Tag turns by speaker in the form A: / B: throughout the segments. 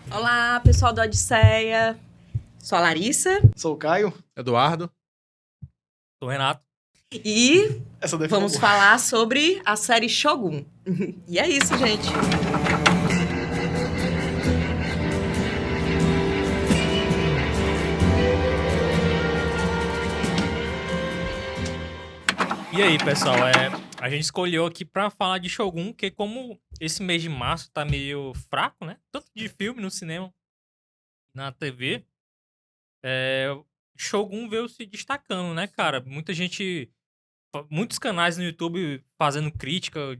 A: Olá, pessoal da Odisseia. Sou a Larissa.
B: Sou o Caio.
C: Eduardo.
D: Sou o Renato.
A: E
B: Essa daí
A: vamos falar sobre a série Shogun. E é isso, gente.
D: E aí, pessoal, a gente escolheu aqui pra falar de Shogun, que como esse mês de março tá meio fraco, né? Tanto de filme no cinema, na TV, Shogun veio se destacando, né, cara? Muitos canais no YouTube fazendo crítica,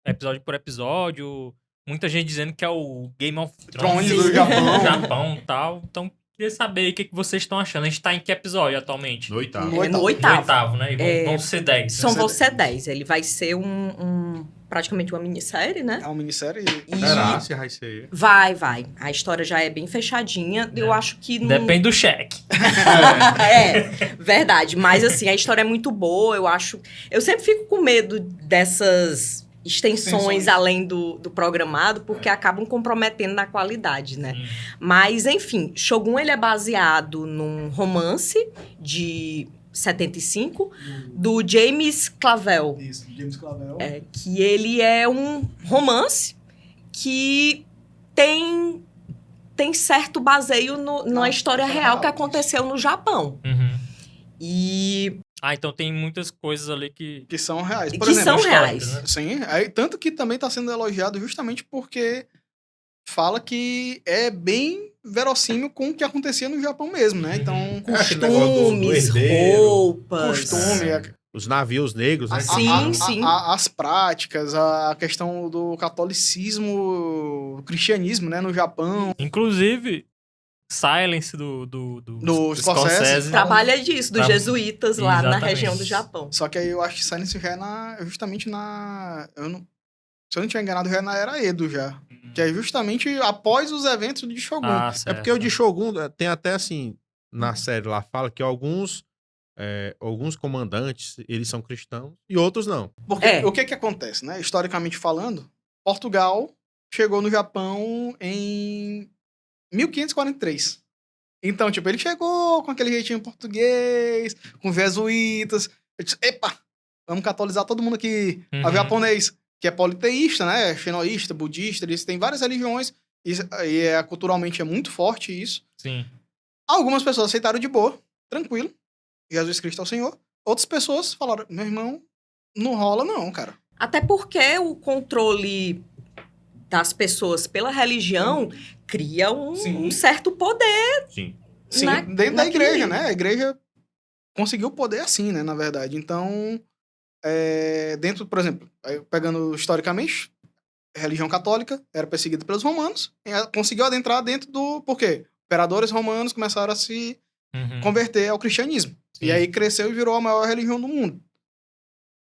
D: episódio por episódio, muita gente dizendo que é o Game of Thrones
B: do Japão.
D: do Japão e tal. Então, queria saber aí o que vocês estão achando. A gente tá em que episódio atualmente?
C: No oitavo.
A: No
D: No
A: oitavo.
D: oitavo, né? E vão ser 10.
A: Vão ser 10. Ele vai ser praticamente uma minissérie, né?
B: É uma minissérie.
C: Será? Se vai ser.
A: Vai. A história já é bem fechadinha. Eu acho que...
D: Depende do cheque.
A: Verdade. Mas, assim, a história é muito boa. Eu sempre fico com medo dessas extensões além do programado, porque acabam comprometendo na qualidade, né? Mas, enfim, Shogun, ele é baseado num romance de 75, do James Clavell.
B: Isso, James Clavell.
A: Que ele é um romance que tem certo baseio na história real que aconteceu no Japão.
D: Uhum.
A: E...
D: então tem muitas coisas ali que
B: são reais. Por
A: que
B: exemplo,
A: são reais.
D: Né?
B: Sim, tanto que também está sendo elogiado justamente porque fala que é bem verossímil com o que acontecia no Japão mesmo, né? Então,
A: costumes, roupas...
C: Os navios negros, né?
A: Sim.
B: As práticas, a questão do catolicismo, do cristianismo, né, no Japão.
D: Inclusive, Silence do
B: Scorsese.
A: Trabalha disso, dos jesuítas lá
D: Exatamente.
A: na região do Japão.
B: Só que aí eu acho que Silence já é justamente se eu não estiver enganado, já é na Era Edo já. Que é justamente após os eventos de Shogun.
C: É porque o de Shogun tem até assim, na série lá, fala que alguns comandantes, eles são cristãos e outros não.
B: Porque o que acontece, né? Historicamente falando, Portugal chegou no Japão em 1543. Então, tipo, ele chegou com aquele jeitinho português, com jesuítas. Ele disse, epa, vamos catolizar todo mundo aqui.
D: Uhum.
B: O japonês, que é politeísta, né? Xenoísta, budista, eles têm várias religiões. E culturalmente é muito forte isso.
D: Sim.
B: Algumas pessoas aceitaram de boa, tranquilo. Jesus Cristo é o Senhor. Outras pessoas falaram, meu irmão, não rola não, cara.
A: Até porque o controle das pessoas pela religião cria um certo poder.
C: Sim.
B: Sim, dentro da igreja, né? A igreja conseguiu poder assim, né, na verdade. Então, dentro, por exemplo, pegando historicamente, a religião católica era perseguida pelos romanos, e conseguiu adentrar dentro do... Por quê? Imperadores romanos começaram a se converter ao cristianismo. Sim. E aí cresceu e virou a maior religião do mundo.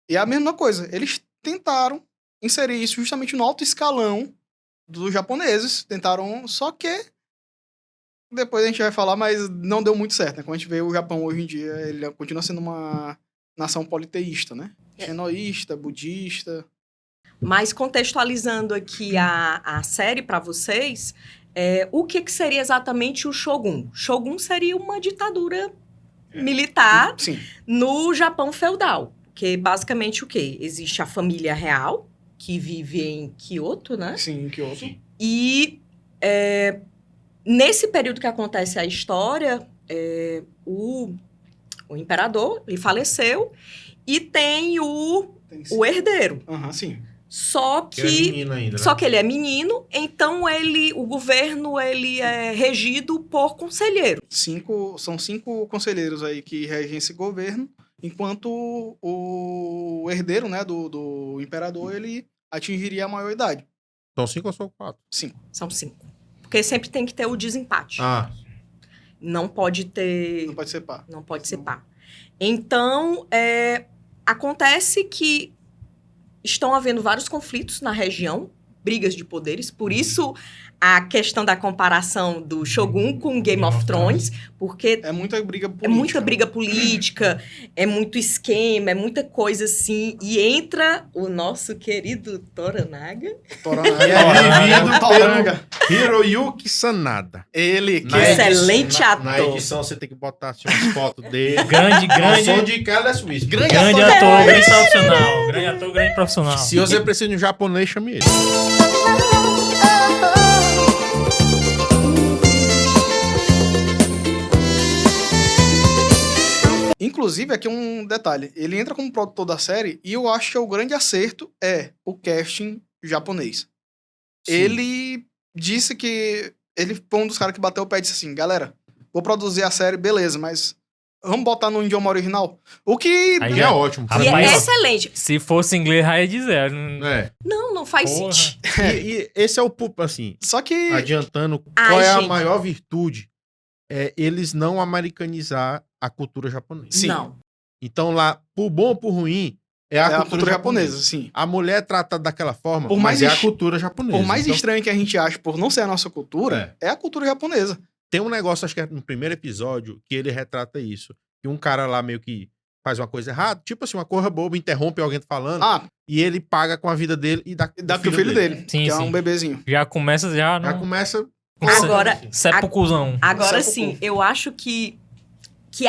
B: E é a mesma coisa. Eles tentaram inserir isso justamente no alto escalão dos japoneses. Tentaram, só que depois a gente vai falar, mas não deu muito certo, né? Quando a gente vê o Japão hoje em dia, ele continua sendo uma nação politeísta, né? Xenoísta, budista.
A: Mas contextualizando aqui a série para vocês, o que seria exatamente o Shogun? Shogun seria uma ditadura militar no Japão feudal. Que basicamente o quê? Existe a família real, que vive em Kyoto, né?
B: Sim, em Kyoto.
A: E nesse período que acontece a história, o imperador, ele faleceu, e tem o herdeiro.
B: Sim.
A: Só que
C: ele é menino ainda, né?
A: Só que ele é menino, então o governo ele é regido por conselheiros.
B: São 5 conselheiros aí que regem esse governo, enquanto o herdeiro, né, do imperador, ele atingiria a maior idade.
C: São 5 ou são 4?
B: 5.
A: São 5. Porque sempre tem que ter o desempate. Não pode ter...
B: Não pode ser par.
A: Não pode ser par. Então, acontece que estão havendo vários conflitos na região, brigas de poderes, por isso a questão da comparação do Shogun com Game of Thrones, porque
B: É muita briga política.
A: é muita briga política, é muito esquema, é muita coisa assim. E entra o nosso querido Toranaga.
B: Toranaga.
C: É vivido
B: Toranaga.
C: Hiroyuki Sanada.
B: Ele, que
C: Na
A: Excelente
C: edição- Na
A: ator.
C: edição você tem que botar assim, umas fotos dele.
D: Grande,
C: Grande. Som
D: grande,
C: de Carlos Whisky.
B: Grande
D: grande
B: ator.
D: ator, grande profissional. Grande ator, grande profissional.
C: Se você precisa de um japonês, chame ele.
B: Inclusive, aqui um detalhe. Ele entra como produtor da série e eu acho que o grande acerto é o casting japonês.
C: Sim.
B: Ele disse que... Ele foi um dos caras que bateu o pé e disse assim, galera, vou produzir a série, beleza, mas vamos botar no idioma original? O que...
D: Aí
C: Que é ótimo.
A: E
D: Rapaz,
A: é excelente.
D: Se fosse inglês, aí é de zero.
C: É.
A: Não faz
D: Porra.
A: sentido.
C: E esse é o... Assim,
B: Só que...
C: adiantando,
A: Ai,
C: qual é a
A: gente.
C: maior virtude? É eles não americanizar a cultura japonesa.
B: Sim.
A: Não.
C: Então lá, por bom ou por ruim, é a cultura japonesa.
B: sim.
C: A mulher é tratada daquela forma,
B: Por
C: mas
B: mais
C: é a cultura japonesa.
B: Por mais
C: Então,
B: estranho que a gente ache por não ser a nossa cultura, é a cultura japonesa.
C: tem um negócio, acho que é no primeiro episódio, que ele retrata isso. Que um cara lá meio que faz uma coisa errada, tipo assim, uma coisa boba, interrompe alguém falando,
B: Ah,
C: e ele paga com a vida dele e dá
B: dá pro filho dele,
D: Sim,
B: que é
D: sim.
B: um bebezinho.
D: Já começa, já
C: Já
D: não...
C: começa...
A: Agora-
D: Sepulcuzão.
A: Agora
B: Sepulcro.
A: sim, eu acho que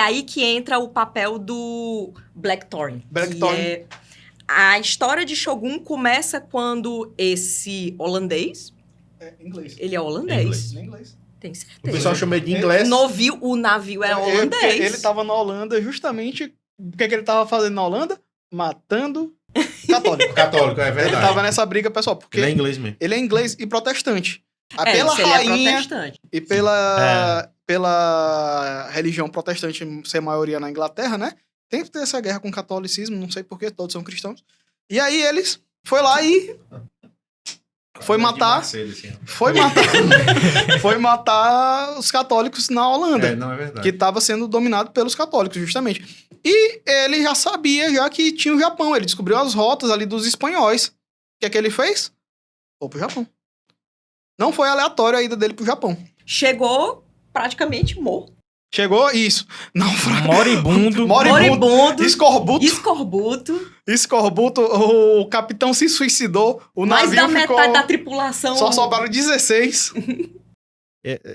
A: aí que entra o papel do Blackthorn.
B: Blackthorn.
A: Que é, a história de Shogun começa quando esse holandês,
B: É, inglês.
A: ele é holandês,
B: Em inglês.
A: tem
C: O
A: certeza.
C: pessoal chama ele de inglês.
A: O navio era
B: Porque
A: holandês.
B: Ele tava na Holanda justamente... O que ele tava fazendo na Holanda? Matando católico.
C: Católico, é
B: Ele
C: verdade.
B: tava nessa briga, pessoal, porque
C: Ele é inglês mesmo.
B: ele é inglês e protestante. Pela
A: Se ele é
B: rainha
A: protestante.
B: e pela religião protestante ser maioria na Inglaterra, né? Tem que ter essa guerra com o catolicismo, não sei porquê, todos são cristãos. E aí eles foi lá e foi matar foi matar os católicos na Holanda,
C: É, não é verdade.
B: que estava sendo dominado pelos católicos, justamente. E ele já sabia já que tinha o Japão, ele descobriu as rotas ali dos espanhóis. O que é que ele fez? Foi pro Japão. Não foi aleatório a ida dele pro Japão.
A: Chegou praticamente morto.
B: Chegou, isso. Não,
D: Moribundo.
A: Moribundo.
B: Escorbuto.
A: Escorbuto.
B: O capitão se suicidou. O
A: Mais
B: navio
A: da
B: ficou...
A: metade da tripulação.
B: Só sobraram 16.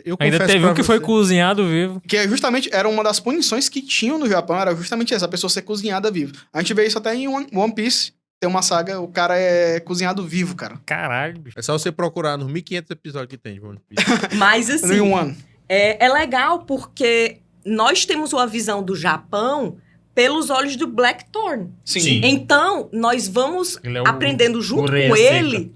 C: Eu
D: Ainda
C: confesso
D: teve
C: pra
D: um que foi
C: você-
D: cozinhado vivo.
B: Que é justamente... Era uma das punições que tinham no Japão. Era justamente essa, a pessoa ser cozinhada viva. A gente vê isso até em One Piece. Tem uma saga, o cara é cozinhado vivo, cara.
D: Caralho, bicho.
C: É só você procurar nos 1500 episódios que tem de One Piece.
A: Mas assim,
B: No One.
A: é legal porque nós temos uma visão do Japão pelos olhos do Blackthorn.
C: Sim.
A: Então, nós vamos
D: Ele é o-
A: aprendendo junto
D: o rei
A: com
D: a seca.
A: ele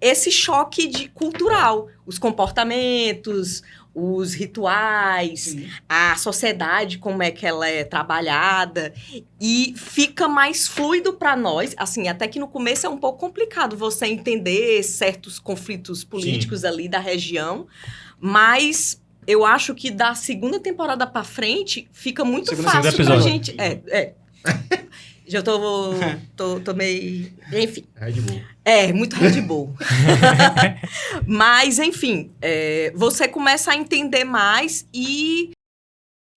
A: esse choque cultural. Os comportamentos, os rituais, a sociedade, como é que ela é trabalhada. E fica mais fluido para nós. Assim, até que no começo é um pouco complicado você entender certos conflitos políticos ali da região. Mas eu acho que da segunda temporada para frente fica muito
B: Segundo
A: fácil pra
D: episódio.
A: gente. Já tô meio... Enfim.
C: Red Bull.
A: Muito Red Bull. Mas, enfim, você começa a entender mais e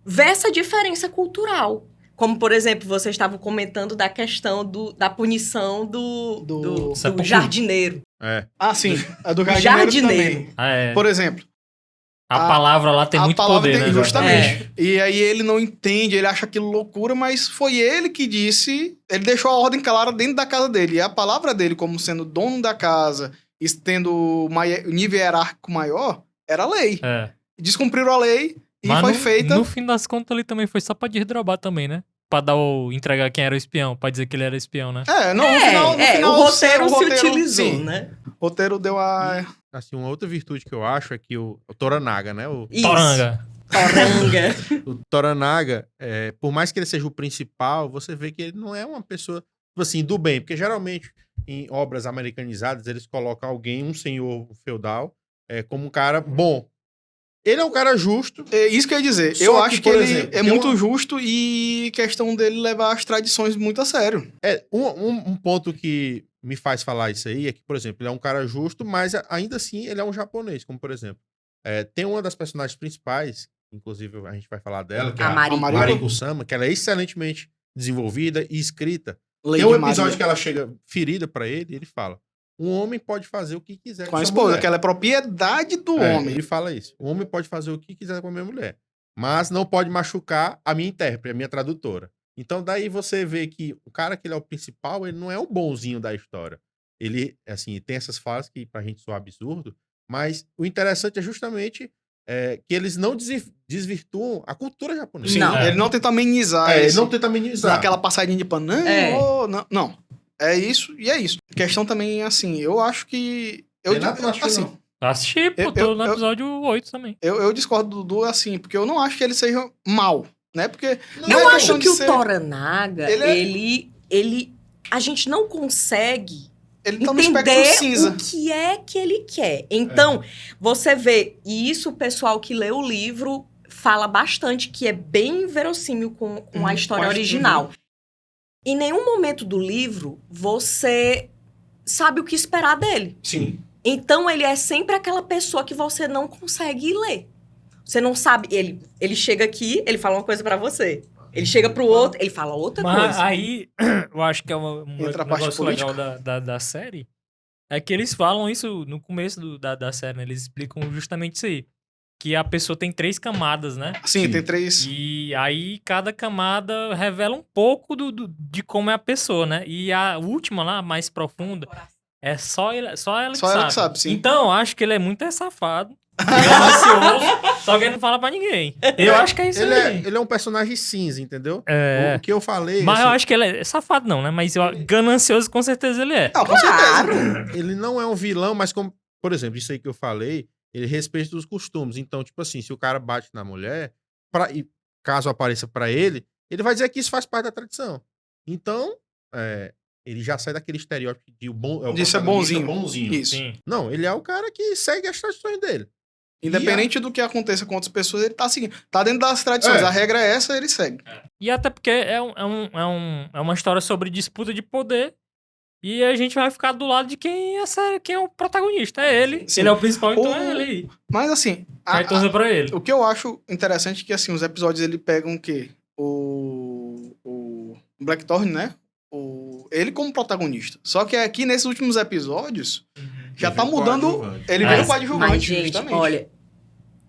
A: ver essa diferença cultural. Como, por exemplo, vocês estavam comentando da questão da punição do
D: Sepulcro.
A: jardineiro.
C: É.
B: Ah, sim. A do jardineiro
A: jardineiro.
B: também.
D: Ah, é.
B: Por exemplo,
D: A palavra lá tem
B: a
D: muito
B: palavra
D: poder,
B: tem-
D: né?
B: justamente. E aí ele não entende, ele acha aquilo loucura, mas foi ele que disse, ele deixou a ordem clara dentro da casa dele. E a palavra dele, como sendo dono da casa, e tendo o nível hierárquico maior, era lei.
D: É.
B: Descumpriram a lei e
D: Mas
B: foi
D: no,
B: feita...
D: no fim das contas, ali também foi só pra desdrobar também, né? Pra entregar quem era o espião, pra dizer que ele era espião, né?
B: No final,
A: o roteiro se
B: roteiro,
A: utilizou,
B: sim.
A: né?
B: O roteiro deu a...
C: Assim, uma outra virtude que eu acho é que o Toranaga, né? O
A: Isso.
D: Toranga.
A: Toranga.
C: O Toranaga, por mais que ele seja o principal, você vê que ele não é uma pessoa, tipo assim, do bem. Porque geralmente, em obras americanizadas, eles colocam alguém, um senhor feudal, como um cara bom. Ele é um cara justo.
B: É isso que eu ia dizer.
C: Só
B: Eu
C: que,
B: acho que
C: por
B: ele
C: exemplo,
B: é
C: tem
B: muito
C: uma-
B: justo e questão dele levar as tradições muito a sério.
C: Um ponto que me faz falar isso aí é que, por exemplo, ele é um cara justo, mas ainda assim ele é um japonês, como por exemplo. Tem uma das personagens principais, inclusive a gente vai falar dela, que é
A: A Mariko.
C: Mariko-sama, que ela é excelentemente desenvolvida e escrita.
B: Lady
C: Tem um episódio
B: Maria.
C: que ela chega ferida pra ele e ele fala: um homem pode fazer o que quiser
B: Com a
C: sua
B: esposa,
C: mulher.
B: que ela é propriedade do homem.
C: Ele fala isso. O homem pode fazer o que quiser com a minha mulher, mas não pode machucar a minha intérprete, a minha tradutora. Então daí você vê que o cara que ele é o principal, ele não é o bonzinho da história. Ele, assim, tem essas falas que pra gente soa absurdo, mas o interessante é justamente que eles não desvirtuam a cultura japonesa.
B: Sim,
A: Não.
B: ele não tenta amenizar.
C: Ele
B: esse-
C: não tenta amenizar.
B: dar aquela passadinha de pano. Não,
A: É.
B: não, não. É isso e é isso. Questão também, assim, eu acho que...
C: Renato não assistiu,
B: assim,
C: não.
D: Assisti, pô, tô no episódio 8 também.
B: eu discordo do Dudu, assim, porque eu não acho que ele seja mal, né? Porque... não
A: Eu
B: é
A: acho
B: questão
A: que
B: de
A: o
B: ser-
A: Toranaga,
B: Ele
A: ele... A gente não consegue
B: Ele tá no espectro
A: entender
B: cinza.
A: o que é que ele quer. Então, você vê, e isso o pessoal que lê o livro fala bastante, que é bem verossímil com a história original. Em nenhum momento do livro, você sabe o que esperar dele.
C: Sim.
A: Então, ele é sempre aquela pessoa que você não consegue ler. Você não sabe, ele chega aqui, ele fala uma coisa pra você. Ele chega pro outro, ele fala outra
D: Mas
A: coisa.
D: aí, eu acho que é um
B: Entra a parte
D: negócio legal
B: política.
D: da série. É que eles falam isso no começo da série, né? Eles explicam justamente isso aí. Que a pessoa tem 3 camadas, né?
B: Sim,
C: Sim.
B: tem 3...
D: E aí cada camada revela um pouco de como é a pessoa, né? E a última lá, mais profunda, é só ela que
B: Só
D: sabe.
B: ela que sabe, sim.
D: Então, eu acho que ele é muito safado, ganancioso, só que ele não fala pra ninguém. Eu acho que é isso aí.
C: Ele é um personagem cinza, entendeu?
D: É.
C: O que eu falei...
D: Mas eu
C: assim,
D: acho que ele é safado não, né? Mas ganancioso com certeza ele é.
B: Não, com certeza.
C: ele não é um vilão, mas como, por exemplo, isso aí que eu falei, ele respeita os costumes. Então, tipo assim, se o cara bate na mulher, e caso apareça pra ele, ele vai dizer que isso faz parte da tradição. Então, ele já sai daquele estereótipo de o bom,
B: De ser
C: protagonista
B: bonzinho. Isso.
D: Sim.
C: Não, ele é o cara que segue as tradições dele.
B: Independente do que aconteça com outras pessoas, ele tá seguindo. Tá dentro das tradições.
C: É.
B: A regra é essa, ele segue.
D: E até porque é uma história sobre disputa de poder. E a gente vai ficar do lado de quem é o protagonista. É ele.
B: Sim.
D: Ele é o principal, então
B: O-
D: é ele.
B: Mas assim,
D: Vai torcer pra ele.
B: o que eu acho interessante é que assim, os episódios ele pegam o quê? O Blackthorn, né? Ele como protagonista. Só que aqui nesses últimos episódios já
C: Ele
B: tá
C: veio
B: mudando.
C: coadjuvante.
B: Ele veio coadjuvante,
A: Mas, gente,
B: justamente.
A: olha,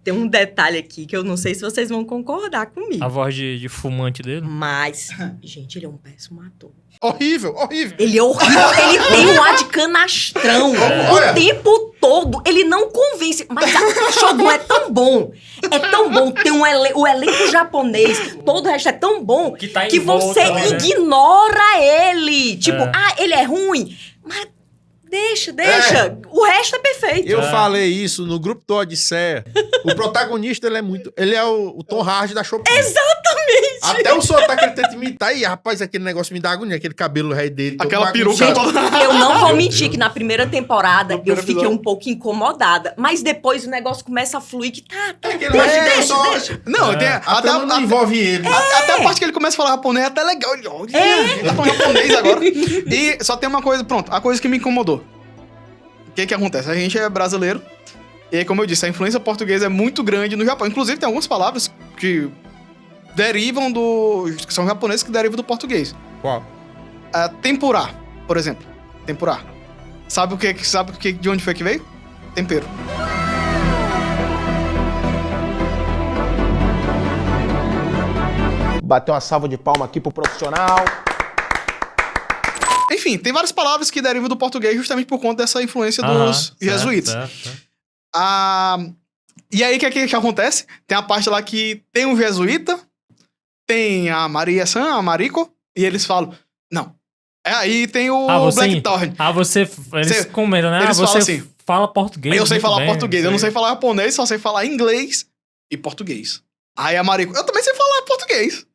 A: tem um detalhe aqui que eu não sei se vocês vão concordar comigo.
D: A voz de fumante dele.
A: Mas, gente, ele é um péssimo ator.
C: Horrível, horrível.
A: Ele é horrível, ele tem um ar de canastrão
C: Olha.
A: o tempo todo. Ele não convence. Mas a Shogun é tão bom. É tão bom. Tem o elenco japonês, todo o resto é tão bom
D: Que tá em
A: que
D: volta,
A: você
D: né?
A: ignora ele. Tipo,
D: É.
A: ele é ruim. Mas deixa. O resto é perfeito.
C: Eu falei isso no grupo do Odisseia. O protagonista, ele é o Tom Hardy da Chopin.
A: Exatamente.
C: Até o sotaque ele tenta imitar. E, rapaz, aquele negócio me dá agonia. Aquele cabelo rei dele. todo
B: Aquela peruca
C: bagunçado.
B: toda.
A: Eu não vou mentir que na primeira temporada
B: No primeiro
A: eu fiquei
B: episódio.
A: um pouco incomodada. Mas depois o negócio começa a fluir que tá.
C: Aquele vai
A: deixa.
B: Não, tem
C: A
B: até,
C: trama não envolve ele.
B: até a parte que ele começa a falar japonês é até legal. Ele, olha, ele tá falando japonês agora. E só tem uma coisa, pronto, a coisa que me incomodou. O que acontece? A gente é brasileiro. E aí, como eu disse, a influência portuguesa é muito grande no Japão. Inclusive, tem algumas palavras que derivam que são japoneses que derivam do português.
C: Qual?
B: Tempurá, por exemplo. Tempurá. Sabe de onde foi que veio? Tempero.
E: Bater uma salva de palma aqui pro profissional.
B: Enfim, tem várias palavras que derivam do português justamente por conta dessa influência dos jesuítas.
D: Certo.
B: E aí, o que acontece? Tem a parte lá que tem um jesuíta, tem a Maria-san, a Mariko, e eles falam, não. Aí tem o Blackthorn.
D: Eles comentam, né?
B: eles
D: Você
B: falam assim,
D: fala português.
B: Eu sei
D: muito
B: falar
D: bem,
B: português, eu não sei falar japonês, só sei falar inglês e português. Aí a Mariko, eu também sei falar português.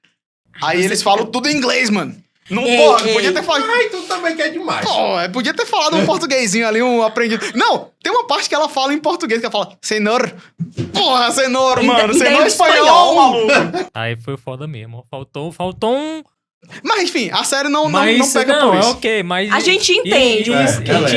B: Aí
A: você
B: eles
A: fica-
B: falam tudo em inglês, mano. Não,
A: Ei,
B: porra,
A: ei.
B: podia ter falado.
C: Ai, tu também quer demais.
B: Pô, podia ter falado um portuguesinho ali, um aprendido. Não, tem uma parte que ela fala em português, que ela fala, senhor. Porra, senhor,
A: E
B: mano.
A: daí
B: Senor
A: o
B: espanhol,
A: espanhol.
B: maluco.
D: Aí foi foda mesmo. Faltou um.
B: Mas enfim, a série não
D: Mas
B: pega
D: não,
B: por
D: é
B: isso.
D: ok, mas.
A: A gente entende.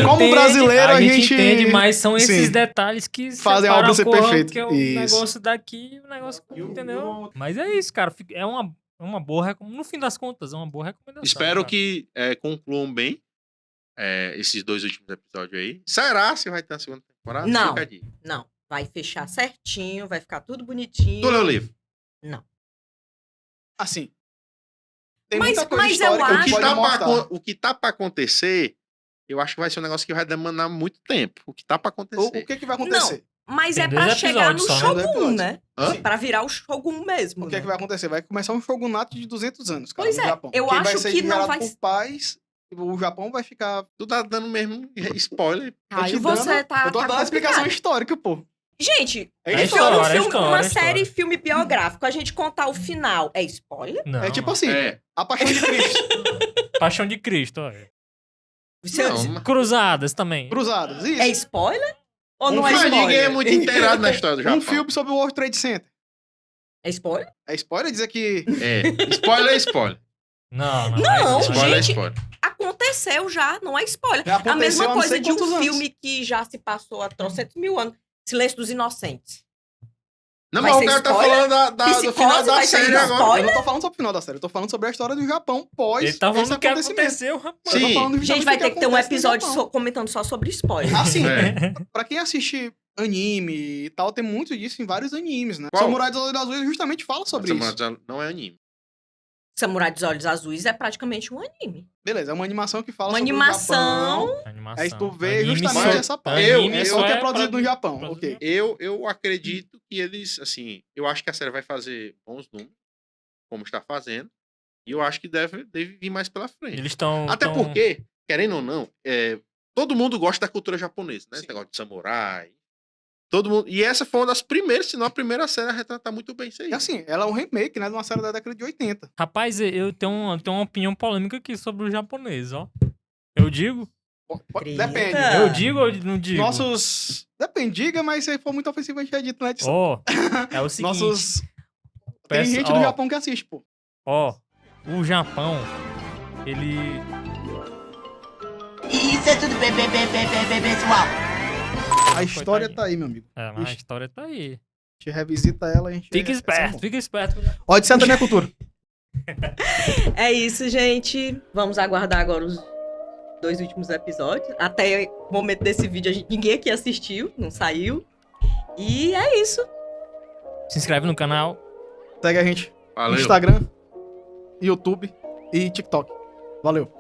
B: Como brasileiro, a gente-
D: entende, mas são esses
B: Sim.
D: detalhes que
B: Fazem a
D: separam
B: obra ser
D: porra,
B: perfeita.
D: que é o
B: Isso.
D: negócio daqui e o negócio. Entendeu? Mas é isso, cara. É uma boa recomendação. No fim das contas, é uma boa recomendação.
C: Espero
D: cara.
C: que concluam bem esses 2 últimos episódios aí. Será se vai ter a segunda temporada?
A: Não.
C: Fica a dica.
A: Não, vai fechar certinho, vai ficar tudo bonitinho.
C: Tu leu o livro?
A: Não.
B: Assim. Tem
A: Mas-
B: muita coisa
A: mas eu
B: histórica
A: acho-
B: que pode mostrar.
C: O que tá pra acontecer, eu acho que vai ser um negócio que vai demandar muito tempo. O que tá pra acontecer.
B: O que vai acontecer?
A: Mas
D: Tem
A: é
D: 2
A: pra chegar no
D: episódios só,
B: né?
A: Shogun, né?
C: Hã?
A: Pra virar o Shogun mesmo.
B: O que é
A: né?
B: que vai acontecer? Vai começar um shogunato de 200 anos, cara,
A: Pois
B: no
A: é,
B: Japão.
A: eu
B: Quem
A: acho
B: vai ser
A: que não
B: gerado
A: vai-
B: por pais, o Japão vai ficar...
C: Tu tá dando mesmo spoiler.
A: Aí
B: te
A: você
B: dando-
A: tá.
B: Eu tô
A: tá
B: dando a explicação
A: complicado.
B: histórica, pô.
A: Gente,
B: É
A: um
D: história,
A: filme,
D: é história,
A: uma
D: é história.
A: série, filme biográfico, a gente contar o final é spoiler?
D: Não,
B: É tipo assim,
C: É.
B: a paixão de Cristo.
D: Paixão de Cristo, olha.
A: Você-
C: Não, mas-
D: Cruzadas também.
B: Cruzados, isso.
A: É spoiler? Ou não é
C: mas ninguém é
A: spoiler?
C: muito inteirado na história do Japão.
B: Um filme sobre o World Trade Center.
A: É spoiler?
B: É spoiler dizer que...
C: Spoiler é spoiler.
D: Não,
A: Não,
C: Spoiler
A: gente,
C: é spoiler.
A: Aconteceu já, não é spoiler.
B: Já
A: A
B: aconteceu
A: mesma
B: há não
A: coisa
B: sei
A: de um
B: quantos anos.
A: filme que já se passou há 300 mil anos. Silêncio dos Inocentes.
C: Não,
A: Vai
C: mas o
A: ser
C: cara tá
A: spoiler?
C: falando do
A: Psicose
C: final da
A: vai ser
C: série agora.
A: spoiler?
B: Eu não tô falando sobre o final da série, eu tô falando sobre a história do Japão pós
D: Ele tá falando
B: esse
D: do que
B: acontecimento.
D: aconteceu, rapaz.
B: Eu tô
C: Sim.
B: falando
A: A gente
B: justamente
A: vai
B: do
A: ter que ter um
B: acontece no
A: episódio
B: Japão.
A: comentando só sobre spoiler.
B: Assim,
C: É.
B: pra quem assiste anime e tal, tem muito disso em vários animes, né?
C: Qual?
B: Samurai dos Olhos Azuis justamente fala sobre isso.
C: Não é anime.
A: Samurai dos Olhos Azuis é praticamente um anime.
B: Beleza, é uma animação que fala
A: Uma
B: sobre
A: animação.
B: o Japão.
D: Animação.
B: Aí tu vê
D: Anime
B: justamente
D: só-
B: essa parte.
C: anime
B: É
C: só
B: só que
D: é
B: é produzido no
D: produ-
B: Japão,
D: produzido-
B: ok.
C: Eu acredito que eles, assim, eu acho que a série vai fazer bons números, como está fazendo, e eu acho que deve vir mais pela frente.
D: Eles estão.
C: Até porque, querendo ou não, todo mundo gosta da cultura japonesa, né?
B: Sim.
C: Esse negócio de samurai. Todo mundo. E essa foi uma das primeiras, se não a primeira série a retratar muito bem isso aí.
B: E assim, ela é um remake, né, de uma série da década de 80.
D: Rapaz, eu tenho uma opinião polêmica aqui sobre o japonês, ó. Eu digo?
A: Treta.
B: Depende.
D: Eu digo ou não digo?
B: Nossos... Depende, diga, mas se for muito ofensivo, a gente edita na edição.
D: Ó, é o seguinte.
B: Nossos... Tem
D: peço-
B: gente
D: ó,
B: do Japão que assiste, pô.
D: Ó, o Japão, ele...
F: Isso é tudo bem, pessoal.
B: A história
D: Coitadinho.
B: tá aí, meu amigo.
D: É, mas a
B: Ixi.
D: história tá aí.
B: A gente revisita ela e a gente...
D: Fica
B: é
D: esperto,
B: bom.
D: fica esperto.
B: Odisseia da minha cultura.
A: É isso, gente. Vamos aguardar agora os 2 últimos episódios. Até o momento desse vídeo, ninguém aqui assistiu, não saiu. E é isso.
D: Se inscreve no canal.
B: Segue a gente no
C: Valeu.
B: Instagram, YouTube e TikTok. Valeu.